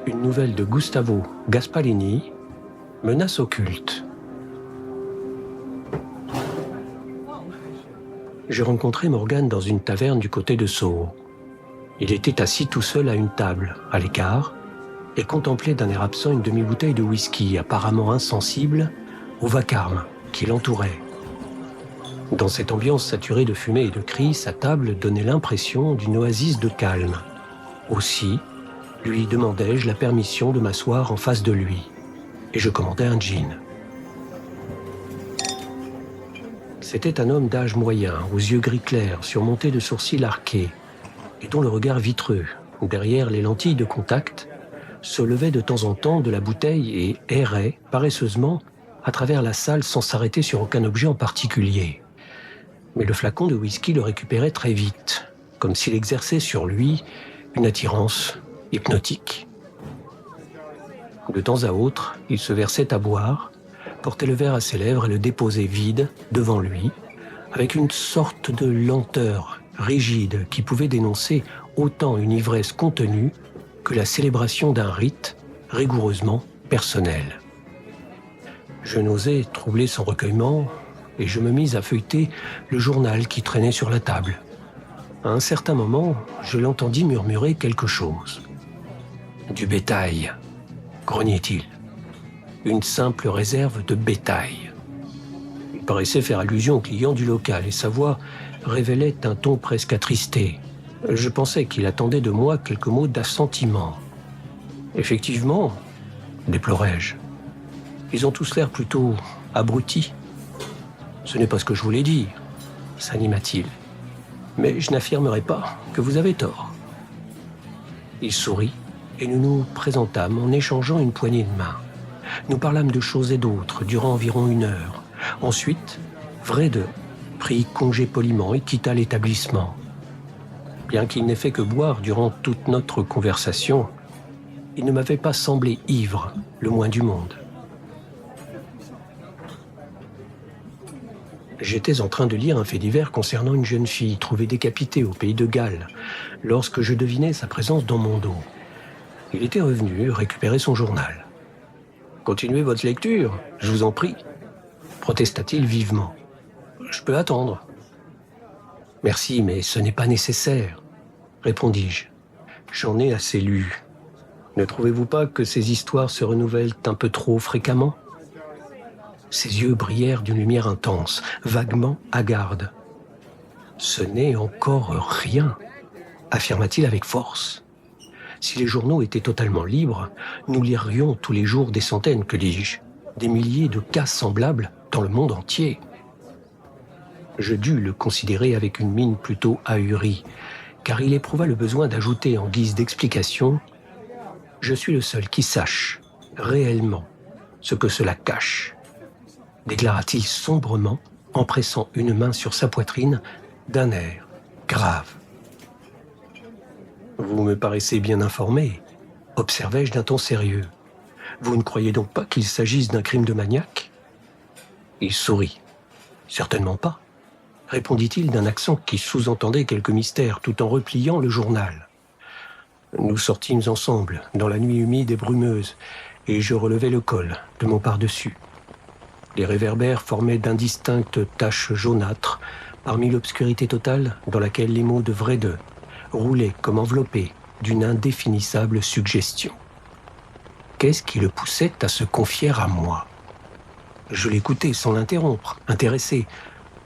Une nouvelle de Gustavo Gasparini, Menace occulte. J'ai rencontré Morgan dans une taverne du côté de Soho. Il était assis tout seul à une table, à l'écart, et contemplait d'un air absent une demi-bouteille de whisky, apparemment insensible au vacarme qui l'entourait. Dans cette ambiance saturée de fumée et de cris, sa table donnait l'impression d'une oasis de calme. Aussi, lui demandai-je la permission de m'asseoir en face de lui, et je commandai un gin. C'était un homme d'âge moyen, aux yeux gris clairs, surmontés de sourcils arqués, et dont le regard vitreux, derrière les lentilles de contact, se levait de temps en temps de la bouteille et errait, paresseusement, à travers la salle sans s'arrêter sur aucun objet en particulier. Mais le flacon de whisky le récupérait très vite, comme s'il exerçait sur lui une attirance hypnotique. De temps à autre, il se versait à boire, portait le verre à ses lèvres et le déposait vide devant lui, avec une sorte de lenteur rigide qui pouvait dénoncer autant une ivresse contenue que la célébration d'un rite rigoureusement personnel. Je n'osais troubler son recueillement et je me mis à feuilleter le journal qui traînait sur la table. À un certain moment, je l'entendis murmurer quelque chose. « Du bétail », grognait-il. « Une simple réserve de bétail ». Il paraissait faire allusion aux clients du local et sa voix révélait un ton presque attristé. Je pensais qu'il attendait de moi quelques mots d'assentiment. « Effectivement, » déplorai-je, « ils ont tous l'air plutôt abrutis. »« Ce n'est pas ce que je voulais dire, » s'anima-t-il. « Mais je n'affirmerai pas que vous avez tort. » Il sourit et nous nous présentâmes en échangeant une poignée de main. Nous parlâmes de choses et d'autres durant environ 1 heure. Ensuite, Vrede prit congé poliment et quitta l'établissement. Bien qu'il n'ait fait que boire durant toute notre conversation, il ne m'avait pas semblé ivre, le moins du monde. J'étais en train de lire un fait divers concernant une jeune fille trouvée décapitée au pays de Galles, lorsque je devinai sa présence dans mon dos. Il était revenu récupérer son journal. « Continuez votre lecture, je vous en prie », protesta-t-il vivement. « Je peux attendre. »« Merci, mais ce n'est pas nécessaire, » répondis-je. « J'en ai assez lu. Ne trouvez-vous pas que ces histoires se renouvellent un peu trop fréquemment ?» Ses yeux brillèrent d'une lumière intense, vaguement hagarde. « Ce n'est encore rien, » affirma-t-il avec force. « Si les journaux étaient totalement libres, nous lirions tous les jours des centaines, que dis-je, des milliers de cas semblables dans le monde entier. » Je dus le considérer avec une mine plutôt ahurie, car il éprouva le besoin d'ajouter en guise d'explication « Je suis le seul qui sache, réellement, ce que cela cache. » déclara-t-il sombrement en pressant une main sur sa poitrine d'un air grave. « Vous me paraissez bien informé, » observai-je d'un ton sérieux. « Vous ne croyez donc pas qu'il s'agisse d'un crime de maniaque ?» Il sourit. « Certainement pas, » répondit-il d'un accent qui sous-entendait quelque mystère tout en repliant le journal. Nous sortîmes ensemble dans la nuit humide et brumeuse et je relevai le col de mon pardessus. Les réverbères formaient d'indistinctes taches jaunâtres parmi l'obscurité totale dans laquelle les mots de Vrede roulaient comme enveloppés d'une indéfinissable suggestion. Qu'est-ce qui le poussait à se confier à moi ? Je l'écoutais sans l'interrompre, intéressé,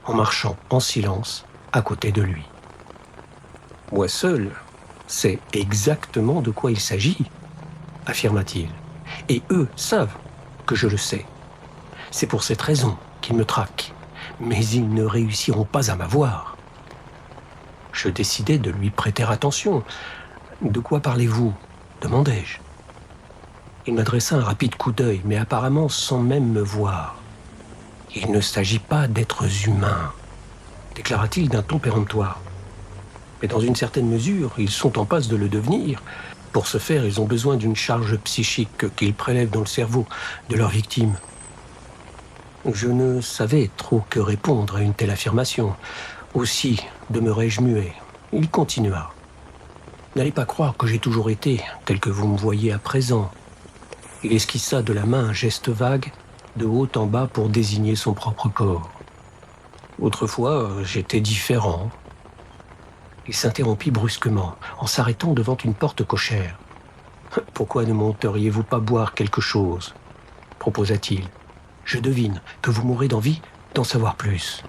en marchant en silence à côté de lui. Moi seul sais exactement de quoi il s'agit, affirma-t-il, et eux savent que je le sais. C'est pour cette raison qu'ils me traquent, mais ils ne réussiront pas à m'avoir. Je décidai de lui prêter attention. « De quoi parlez-vous » demandai-je. Il m'adressa un rapide coup d'œil, mais apparemment sans même me voir. « Il ne s'agit pas d'êtres humains », déclara-t-il d'un ton péremptoire. « Mais dans une certaine mesure, ils sont en passe de le devenir. Pour ce faire, ils ont besoin d'une charge psychique qu'ils prélèvent dans le cerveau de leur victime. » Je ne savais trop que répondre à une telle affirmation. Aussi demeurai-je muet. Il continua. N'allez pas croire que j'ai toujours été tel que vous me voyez à présent. » Il esquissa de la main un geste vague, de haut en bas pour désigner son propre corps. « Autrefois, j'étais différent. » Il s'interrompit brusquement, en s'arrêtant devant une porte cochère. « Pourquoi ne monteriez-vous pas boire quelque chose ?» proposa-t-il. « Je devine que vous mourrez d'envie d'en savoir plus. »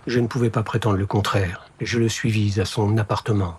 Je ne pouvais pas prétendre le contraire, et je le suivis à son appartement.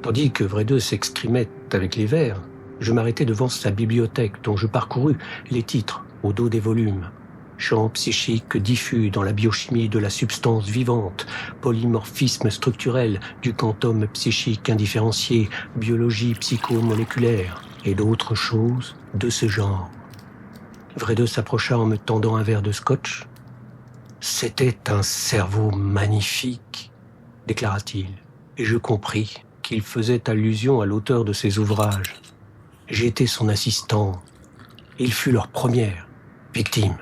Tandis que Vredeux s'excrimait avec les vers, je m'arrêtai devant sa bibliothèque dont je parcourus les titres au dos des volumes. Champ psychique diffus dans la biochimie de la substance vivante, polymorphisme structurel du quantum psychique indifférencié, biologie psychomoléculaire et d'autres choses de ce genre. Vredeux s'approcha en me tendant un verre de scotch. « C'était un cerveau magnifique, déclara-t-il, et je compris qu'il faisait allusion à l'auteur de ses ouvrages. J'ai été son assistant. Il fut leur première victime. »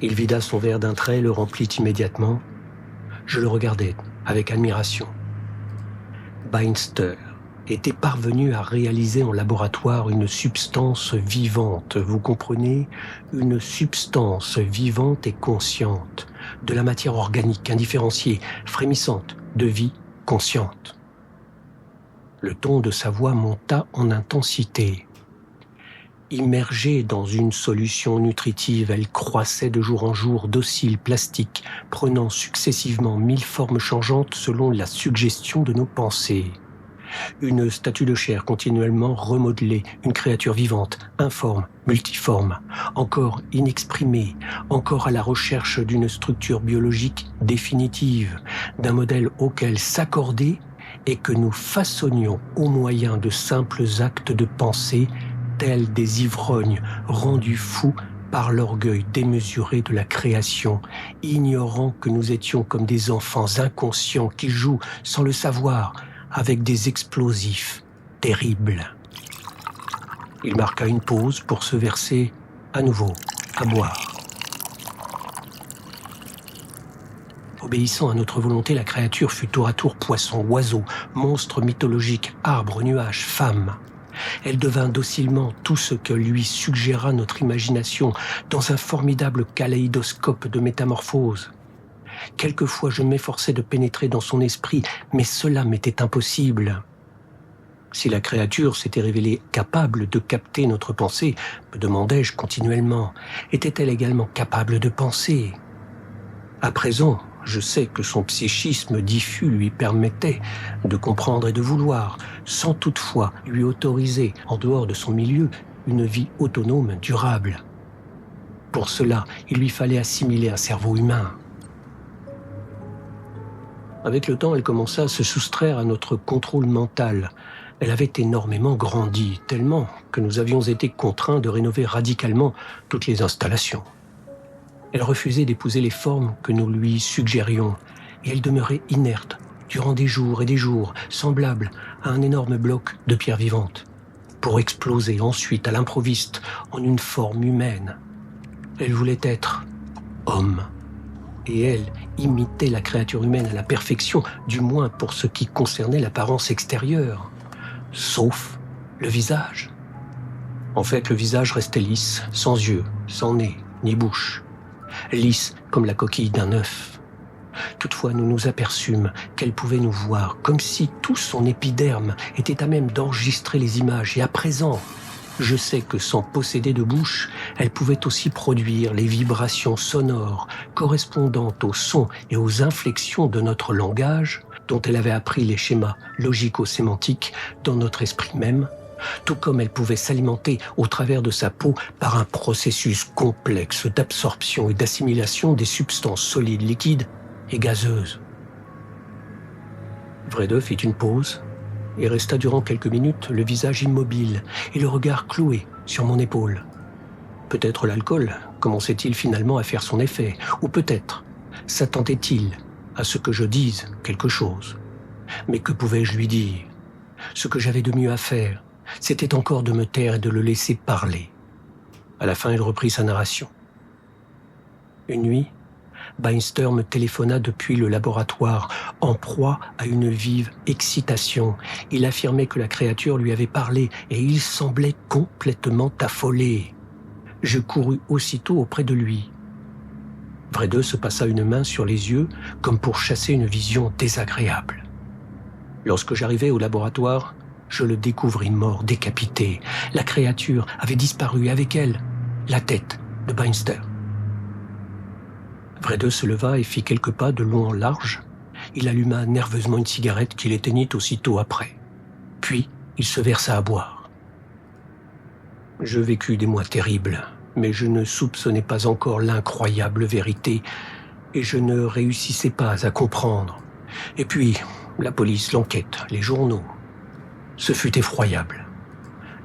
Il vida son verre d'un trait et le remplit immédiatement. Je le regardais avec admiration. Beinster était parvenu à réaliser en laboratoire une substance vivante, vous comprenez, une substance vivante et consciente, de la matière organique indifférenciée, frémissante, de vie consciente. Le ton de sa voix monta en intensité. Immergée dans une solution nutritive, elle croissait de jour en jour, docile, plastique, prenant successivement 1000 formes changeantes selon la suggestion de nos pensées. Une statue de chair continuellement remodelée, une créature vivante, informe, multiforme, encore inexprimée, encore à la recherche d'une structure biologique définitive, d'un modèle auquel s'accorder et que nous façonnions au moyen de simples actes de pensée, tels des ivrognes rendus fous par l'orgueil démesuré de la création, ignorant que nous étions comme des enfants inconscients qui jouent, sans le savoir, avec des explosifs terribles. Il marqua une pause pour se verser à nouveau à boire. Obéissant à notre volonté, la créature fut tour à tour poisson, oiseau, monstre mythologique, arbre, nuage, femme. Elle devint docilement tout ce que lui suggéra notre imagination dans un formidable kaléidoscope de métamorphoses. Quelquefois, je m'efforçais de pénétrer dans son esprit, mais cela m'était impossible. Si la créature s'était révélée capable de capter notre pensée, me demandai-je continuellement, était-elle également capable de penser ? À présent, je sais que son psychisme diffus lui permettait de comprendre et de vouloir, sans toutefois lui autoriser, en dehors de son milieu, une vie autonome, durable. Pour cela, il lui fallait assimiler un cerveau humain. Avec le temps, elle commença à se soustraire à notre contrôle mental. Elle avait énormément grandi, tellement que nous avions été contraints de rénover radicalement toutes les installations. Elle refusait d'épouser les formes que nous lui suggérions, et elle demeurait inerte durant des jours, semblable à un énorme bloc de pierre vivante, pour exploser ensuite à l'improviste en une forme humaine. Elle voulait être homme, et elle imitait la créature humaine à la perfection, du moins pour ce qui concernait l'apparence extérieure, sauf le visage. En fait, le visage restait lisse, sans yeux, sans nez, ni bouche, lisse comme la coquille d'un œuf. Toutefois, nous nous aperçûmes qu'elle pouvait nous voir, comme si tout son épiderme était à même d'enregistrer les images. Et à présent, je sais que sans posséder de bouche, elle pouvait aussi produire les vibrations sonores correspondantes aux sons et aux inflexions de notre langage, dont elle avait appris les schémas logico-sémantiques dans notre esprit même, tout comme elle pouvait s'alimenter au travers de sa peau par un processus complexe d'absorption et d'assimilation des substances solides, liquides et gazeuses. Vredeux fit une pause et resta durant quelques minutes le visage immobile et le regard cloué sur mon épaule. Peut-être l'alcool commençait-il finalement à faire son effet, ou peut-être s'attendait-il à ce que je dise quelque chose. Mais que pouvais-je lui dire? Ce que j'avais de mieux à faire, c'était encore de me taire et de le laisser parler. À la fin, il reprit sa narration. Une nuit, Beinster me téléphona depuis le laboratoire, en proie à une vive excitation. Il affirmait que la créature lui avait parlé et il semblait complètement affolé. Je courus aussitôt auprès de lui. Vredeux se passa une main sur les yeux comme pour chasser une vision désagréable. Lorsque j'arrivai au laboratoire, je le découvris mort, décapité. La créature avait disparu, avec elle la tête de Beinster. Vredeux se leva et fit quelques pas de long en large. Il alluma nerveusement une cigarette qu'il éteignit aussitôt après. Puis, il se versa à boire. Je vécus des mois terribles, mais je ne soupçonnais pas encore l'incroyable vérité et je ne réussissais pas à comprendre. Et puis, la police, l'enquête, les journaux. Ce fut effroyable.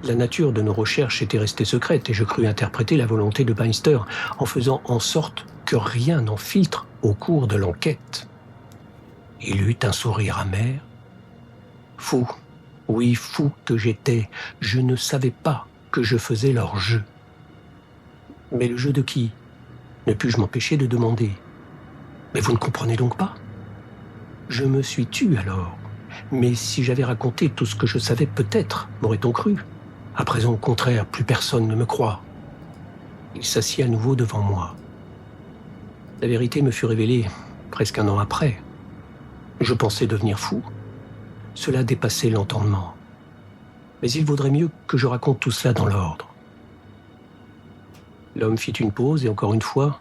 La nature de nos recherches était restée secrète et je crus interpréter la volonté de Beinster en faisant en sorte que rien n'en filtre au cours de l'enquête. Il eut un sourire amer. Fou, oui, fou que j'étais, je ne savais pas que je faisais leur jeu. Mais le jeu de qui? Ne pus-je m'empêcher de demander. Mais vous ne comprenez donc pas? Je me suis tu alors. Mais si j'avais raconté tout ce que je savais, peut-être m'aurait-on cru. À présent, au contraire, plus personne ne me croit. Il s'assit à nouveau devant moi. La vérité me fut révélée presque un an après. Je pensais devenir fou. Cela dépassait l'entendement. Mais il vaudrait mieux que je raconte tout cela dans l'ordre. L'homme fit une pause et encore une fois,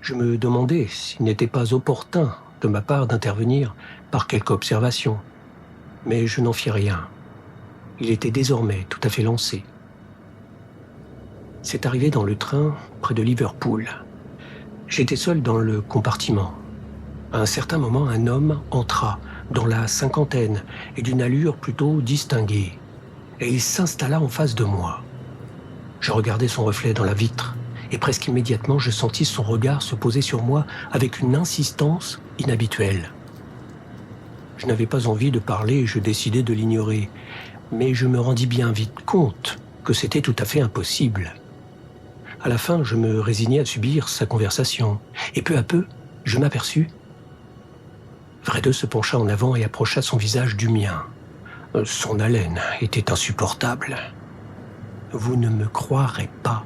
je me demandais s'il n'était pas opportun de ma part d'intervenir par quelque observation. Mais je n'en fis rien. Il était désormais tout à fait lancé. C'est arrivé dans le train près de Liverpool. J'étais seul dans le compartiment. À un certain moment, un homme entra, dans la cinquantaine, et d'une allure plutôt distinguée. Et il s'installa en face de moi. Je regardais son reflet dans la vitre, et presque immédiatement, je sentis son regard se poser sur moi avec une insistance inhabituelle. Je n'avais pas envie de parler et je décidai de l'ignorer, mais je me rendis bien vite compte que c'était tout à fait impossible. À la fin, je me résignai à subir sa conversation, et peu à peu, je m'aperçus. Vredeux se pencha en avant et approcha son visage du mien. Son haleine était insupportable. « Vous ne me croirez pas, »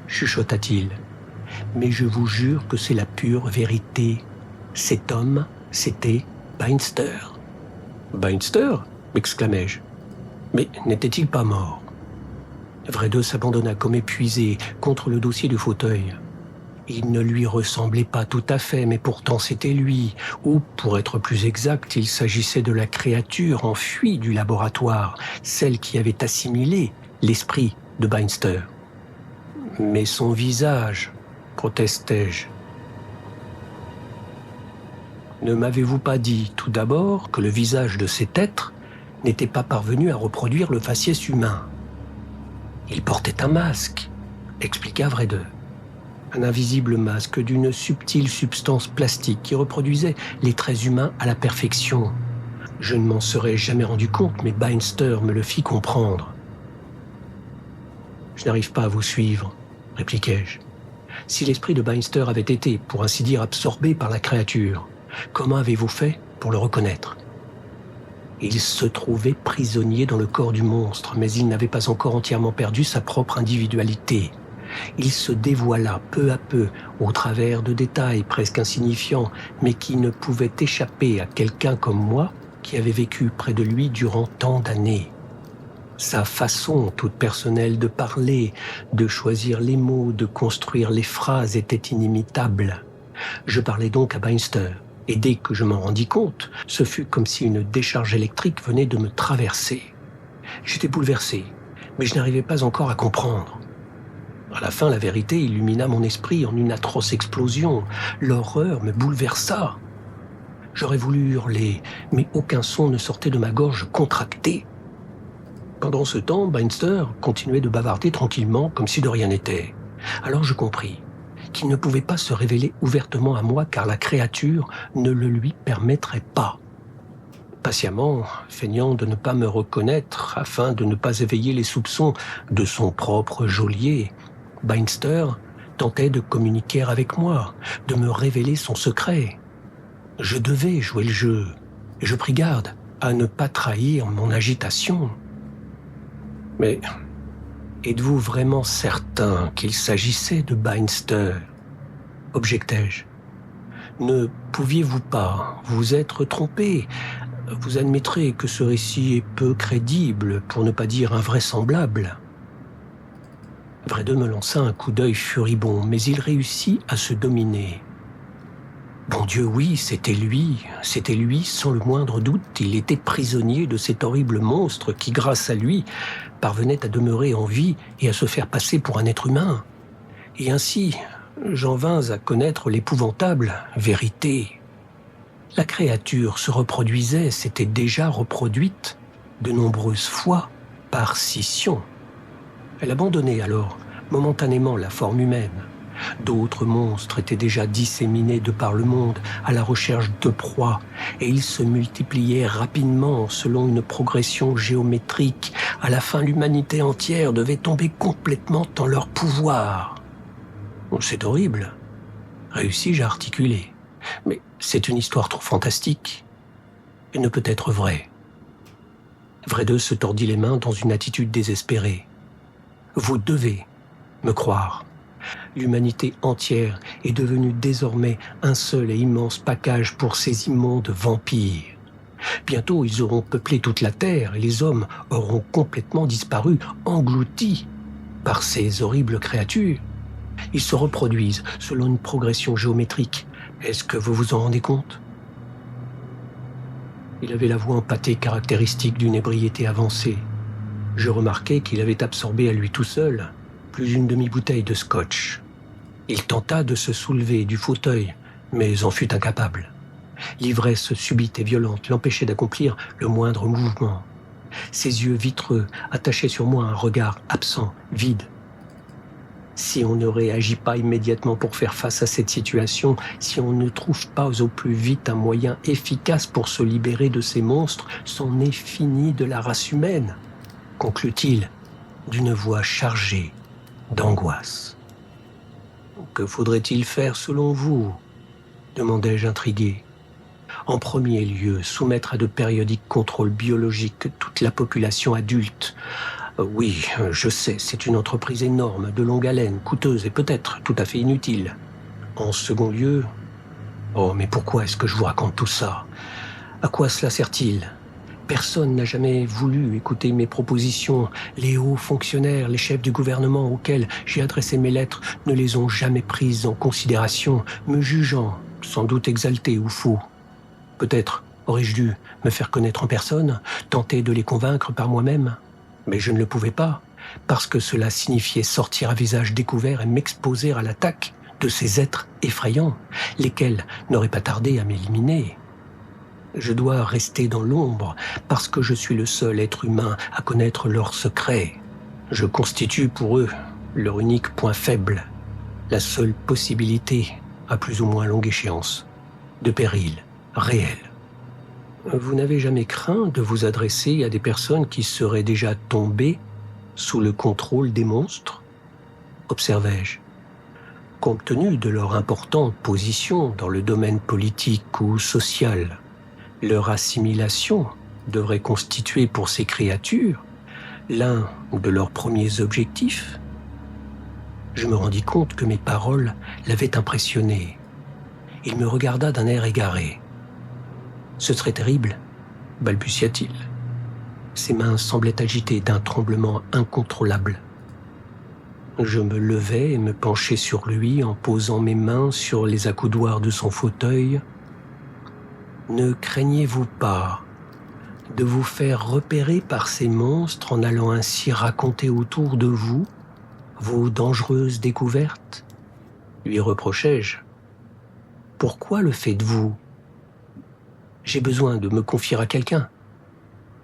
chuchota-t-il, « mais je vous jure que c'est la pure vérité. Cet homme, c'était Beinster. »« Beinster » m'exclamai-je. « Mais n'était-il pas mort ?» Vredeux s'abandonna comme épuisé contre le dossier du fauteuil. Il ne lui ressemblait pas tout à fait, mais pourtant c'était lui, ou, pour être plus exact, il s'agissait de la créature enfuie du laboratoire, celle qui avait assimilé l'esprit de Beinster. « Mais son visage, protestai-je. Ne m'avez-vous pas dit tout d'abord que le visage de cet être n'était pas parvenu à reproduire le faciès humain? Il portait un masque, expliqua Vredeux. Un invisible masque d'une subtile substance plastique qui reproduisait les traits humains à la perfection. Je ne m'en serais jamais rendu compte, mais Beinster me le fit comprendre. « Je n'arrive pas à vous suivre, » répliquai-je. « Si l'esprit de Beinster avait été, pour ainsi dire, absorbé par la créature, comment avez-vous fait pour le reconnaître ? » Il se trouvait prisonnier dans le corps du monstre, mais il n'avait pas encore entièrement perdu sa propre individualité. Il se dévoila peu à peu au travers de détails presque insignifiants, mais qui ne pouvaient échapper à quelqu'un comme moi qui avait vécu près de lui durant tant d'années. Sa façon toute personnelle de parler, de choisir les mots, de construire les phrases était inimitable. Je parlais donc à Beinster. Et dès que je m'en rendis compte, ce fut comme si une décharge électrique venait de me traverser. J'étais bouleversé, mais je n'arrivais pas encore à comprendre. À la fin, la vérité illumina mon esprit en une atroce explosion. L'horreur me bouleversa. J'aurais voulu hurler, mais aucun son ne sortait de ma gorge contractée. Pendant ce temps, Beinster continuait de bavarder tranquillement, comme si de rien n'était. Alors je compris qu'il ne pouvait pas se révéler ouvertement à moi car la créature ne le lui permettrait pas. Patiemment, feignant de ne pas me reconnaître afin de ne pas éveiller les soupçons de son propre geôlier, Beinster tentait de communiquer avec moi, de me révéler son secret. Je devais jouer le jeu, et je pris garde à ne pas trahir mon agitation. Mais êtes-vous vraiment certain qu'il s'agissait de Beinster ? Objectai-je. Ne pouviez-vous pas vous être trompé ? Vous admettrez que ce récit est peu crédible, pour ne pas dire invraisemblable. Vredeux me lança un coup d'œil furibond, mais il réussit à se dominer. Bon Dieu, oui, c'était lui, sans le moindre doute. Il était prisonnier de cet horrible monstre qui, grâce à lui, parvenait à demeurer en vie et à se faire passer pour un être humain. Et ainsi, j'en vins à connaître l'épouvantable vérité. La créature se reproduisait, s'était déjà reproduite de nombreuses fois par scission. Elle abandonnait alors momentanément la forme humaine. D'autres monstres étaient déjà disséminés de par le monde à la recherche de proies, et ils se multipliaient rapidement selon une progression géométrique. À la fin, l'humanité entière devait tomber complètement dans leur pouvoir. C'est horrible, réussis-je à articuler. Mais c'est une histoire trop fantastique et ne peut être vraie. Vredeux se tordit les mains dans une attitude désespérée. Vous devez me croire. L'humanité entière est devenue désormais un seul et immense package pour ces immondes vampires. Bientôt, ils auront peuplé toute la terre et les hommes auront complètement disparu, engloutis par ces horribles créatures. Ils se reproduisent selon une progression géométrique. Est-ce que vous vous en rendez compte ? Il avait la voix empâtée caractéristique d'une ébriété avancée. Je remarquai qu'il avait absorbé à lui tout seul plus d'une demi-bouteille de scotch. Il tenta de se soulever du fauteuil, mais en fut incapable. L'ivresse subite et violente l'empêchait d'accomplir le moindre mouvement. Ses yeux vitreux attachaient sur moi un regard absent, vide. Si on ne réagit pas immédiatement pour faire face à cette situation, si on ne trouve pas au plus vite un moyen efficace pour se libérer de ces monstres, c'en est fini de la race humaine, conclut-il d'une voix chargée d'angoisse. Que faudrait-il faire selon vous ? Demandai-je intrigué. En premier lieu, soumettre à de périodiques contrôles biologiques toute la population adulte. Oui, je sais, c'est une entreprise énorme, de longue haleine, coûteuse et peut-être tout à fait inutile. En second lieu... Oh, mais pourquoi est-ce que je vous raconte tout ça ? À quoi cela sert-il ? Personne n'a jamais voulu écouter mes propositions. Les hauts fonctionnaires, les chefs du gouvernement auxquels j'ai adressé mes lettres ne les ont jamais prises en considération, me jugeant, sans doute exalté ou fou. Peut-être aurais-je dû me faire connaître en personne, tenter de les convaincre par moi-même. Mais je ne le pouvais pas, parce que cela signifiait sortir à visage découvert et m'exposer à l'attaque de ces êtres effrayants, lesquels n'auraient pas tardé à m'éliminer. Je dois rester dans l'ombre, parce que je suis le seul être humain à connaître leurs secrets. Je constitue pour eux leur unique point faible, la seule possibilité, à plus ou moins longue échéance, de péril réel. Vous n'avez jamais craint de vous adresser à des personnes qui seraient déjà tombées sous le contrôle des monstres ? Observai-je. Compte tenu de leur importante position dans le domaine politique ou social, leur assimilation devrait constituer pour ces créatures l'un de leurs premiers objectifs. Je me rendis compte que mes paroles l'avaient impressionné. Il me regarda d'un air égaré. « Ce serait terrible », balbutia-t-il. Ses mains semblaient agitées d'un tremblement incontrôlable. Je me levai et me penchai sur lui en posant mes mains sur les accoudoirs de son fauteuil. « Ne craignez-vous pas de vous faire repérer par ces monstres en allant ainsi raconter autour de vous vos dangereuses découvertes ?» lui reprochai-je. « Pourquoi le faites-vous ? J'ai besoin de me confier à quelqu'un. »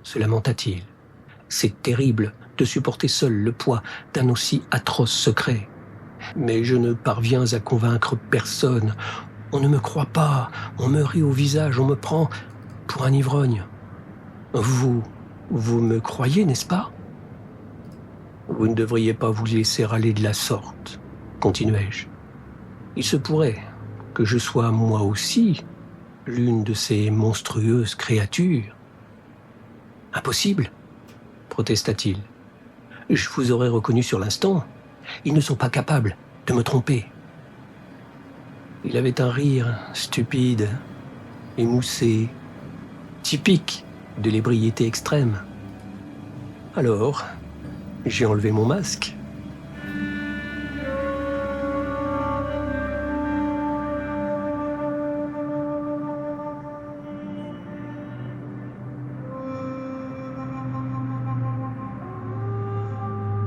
se lamenta-t-il. « C'est terrible de supporter seul le poids d'un aussi atroce secret. Mais je ne parviens à convaincre personne. On ne me croit pas, on me rit au visage, on me prend pour un ivrogne. Vous me croyez, n'est-ce pas ? Vous ne devriez pas vous laisser aller de la sorte, continuai-je. Il se pourrait que je sois moi aussi l'une de ces monstrueuses créatures. Impossible, protesta-t-il. Je vous aurais reconnu sur l'instant. Ils ne sont pas capables de me tromper. Il avait un rire stupide, émoussé, typique de l'ébriété extrême. Alors, j'ai enlevé mon masque.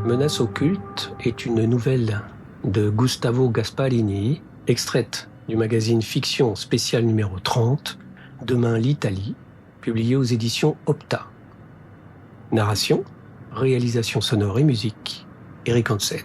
Menace occulte est une nouvelle de Gustavo Gasparini, extraite du magazine Fiction spécial numéro 30, Demain l'Italie, publié aux éditions Opta. Narration, réalisation sonore et musique, Eric Hansen.